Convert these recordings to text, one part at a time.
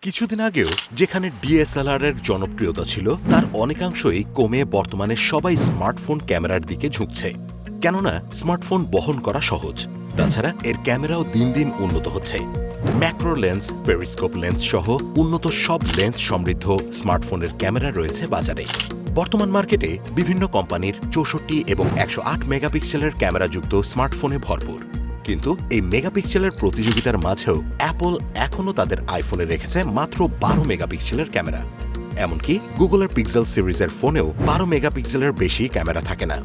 কিছুদিন আগেও যেখানে ডিএসএলআর এর জনপ্রিয়তা ছিল তার অনেকাংশই কমে বর্তমানে সবাই স্মার্টফোন ক্যামেরার দিকে ঝুঁকছে। কেননা স্মার্টফোন বহন করা সহজ, তাছাড়া এর ক্যামেরাও দিন দিন উন্নত হচ্ছে। ম্যাক্রো লেন্স, পেরিস্কোপ লেন্স সহ উন্নত সব লেন্স সমৃদ্ধ স্মার্টফোনের ক্যামেরা রয়েছে বাজারে। বর্তমান মার্কেটে বিভিন্ন কোম্পানির 64 এবং 108 মেগাপিক্সেলের ক্যামেরাযুক্ত স্মার্টফোনে ভরপুর। কিন্তু এই মেগাপিক্সেলের প্রতিযোগিতার মাঝেও অ্যাপল এখনও তাদের আইফোনে রেখেছে মাত্র 12 মেগাপিক্সেলের ক্যামেরা। এমনকি গুগলের পিক্সেল সিরিজের ফোনেও 12 মেগাপিক্সেলের বেশি ক্যামেরা থাকে না।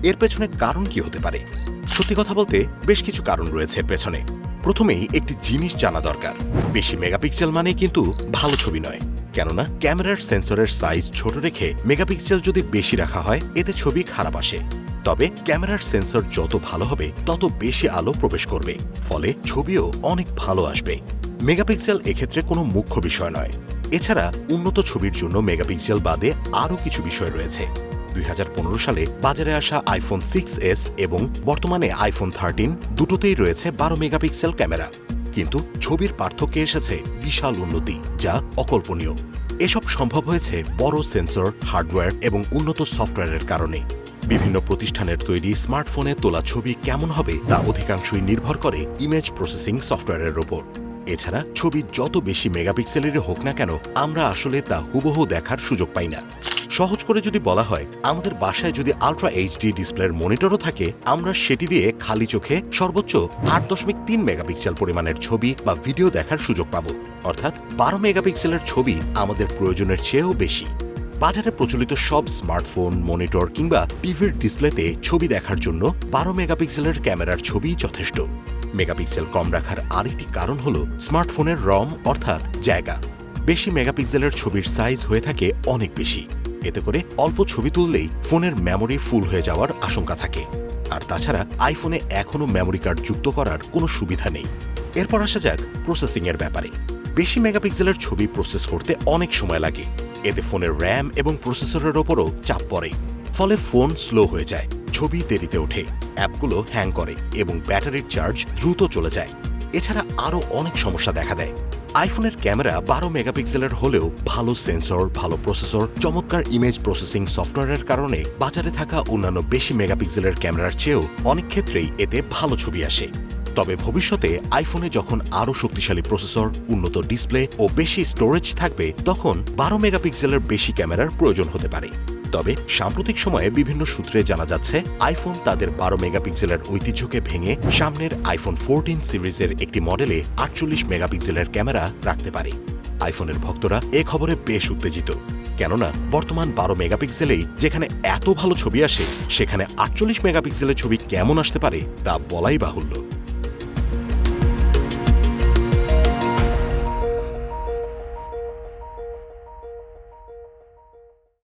এর পেছনে কারণ কি হতে পারে? সত্যি কথা বলতে বেশ কিছু কারণ রয়েছে এর পেছনে। প্রথমেই একটি জিনিস জানা দরকার, বেশি মেগাপিক্সেল মানে কিন্তু ভালো ছবি নয়। কেননা ক্যামেরার সেন্সরের সাইজ ছোট রেখে মেগাপিক্সেল যদি বেশি রাখা হয় এতে ছবি খারাপ আসে। তবে ক্যামেরার সেন্সর যত ভালো হবে তত বেশি আলো প্রবেশ করবে, ফলে ছবিও অনেক ভালো আসবে। মেগাপিক্সেল এক্ষেত্রে কোনো মুখ্য বিষয় নয়। এছাড়া উন্নত ছবির জন্য মেগাপিক্সেল বাদে আরও কিছু বিষয় রয়েছে। 2015 সালে বাজারে আসা আইফোন 6s এবং বর্তমানে আইফোন 13 দুটোতেই রয়েছে 12 মেগাপিক্সেল ক্যামেরা। কিন্তু ছবির পার্থক্যে এসেছে বিশাল উন্নতি, যা অকল্পনীয়। এসব সম্ভব হয়েছে বড় সেন্সর, হার্ডওয়্যার এবং উন্নত সফটওয়্যারের কারণে। বিভিন্ন প্রতিষ্ঠানের তৈরি স্মার্টফোনে তোলা ছবি কেমন হবে তা অধিকাংশই নির্ভর করে ইমেজ প্রসেসিং সফটওয়্যারের ওপর। এছাড়া ছবি যত বেশি মেগাপিক্সেলেরই হোক না কেন, আমরা আসলে তা হুবহু দেখার সুযোগ পাই না। সহজ করে যদি বলা হয়, আমাদের বাসায় যদি আলট্রা এইচডি ডিসপ্লের মনিটরও থাকে, আমরা সেটি দিয়ে খালি চোখে সর্বোচ্চ 8.3 মেগাপিক্সেল পরিমাণের ছবি বা ভিডিও দেখার সুযোগ পাব। অর্থাৎ 12 মেগাপিক্সেলের ছবি আমাদের প্রয়োজনের চেয়েও বেশি। বাজারে প্রচলিত সব স্মার্টফোন, মনিটর কিংবা টিভির ডিসপ্লেতে ছবি দেখার জন্য 12 মেগাপিক্সেলের ক্যামেরার ছবিই যথেষ্ট। মেগাপিক্সেল কম রাখার আরেকটি কারণ হল স্মার্টফোনের রম অর্থাৎ জায়গা। বেশি মেগাপিক্সেলের ছবির সাইজ হয়ে থাকে অনেক বেশি। এতে করে অল্প ছবি তুললেই ফোনের মেমোরি ফুল হয়ে যাওয়ার আশঙ্কা থাকে। আর তাছাড়া আইফোনে এখনও মেমোরি কার্ড যুক্ত করার কোনো সুবিধা নেই। এরপর আসা যাক প্রসেসিংয়ের ব্যাপারে। বেশি মেগাপিক্সেলের ছবি প্রসেস করতে অনেক সময় লাগে। এতে ফোনের র্যাম এবং প্রসেসরের ওপরও চাপ পড়ে, ফলে ফোন স্লো হয়ে যায়, ছবি দেরিতে ওঠে, অ্যাপগুলো হ্যাং করে এবং ব্যাটারির চার্জ দ্রুত চলে যায়। এছাড়া আরও অনেক সমস্যা দেখা দেয়। আইফোনের ক্যামেরা 12 মেগাপিক্সেলের হলেও ভালো সেন্সর, ভালো প্রসেসর, চমৎকার ইমেজ প্রসেসিং সফটওয়্যারের কারণে বাজারে থাকা অন্যান্য বেশি মেগাপিক্সেলের ক্যামেরার চেয়েও অনেক ক্ষেত্রেই এতে ভালো ছবি আসে। তবে ভবিষ্যতে আইফোনে যখন আরও শক্তিশালী প্রসেসর, উন্নত ডিসপ্লে ও বেশি স্টোরেজ থাকবে, তখন 12 মেগাপিক্সেলের বেশি ক্যামেরার প্রয়োজন হতে পারে। তবে সাম্প্রতিক সময়ে বিভিন্ন সূত্রে জানা যাচ্ছে আইফোন তাদের 12 মেগাপিক্সেলের ঐতিহ্যকে ভেঙে সামনের আইফোন 14 সিরিজের একটি মডেলে 48 মেগাপিক্সেলের ক্যামেরা রাখতে পারে। আইফোনের ভক্তরা এ খবরে বেশ উত্তেজিত। কেননা বর্তমান 12 মেগাপিক্সেলেই যেখানে এত ভালো ছবি আসে, সেখানে 48 মেগাপিক্সেলের ছবি কেমন আসতে পারে তা বলাই বাহুল্য।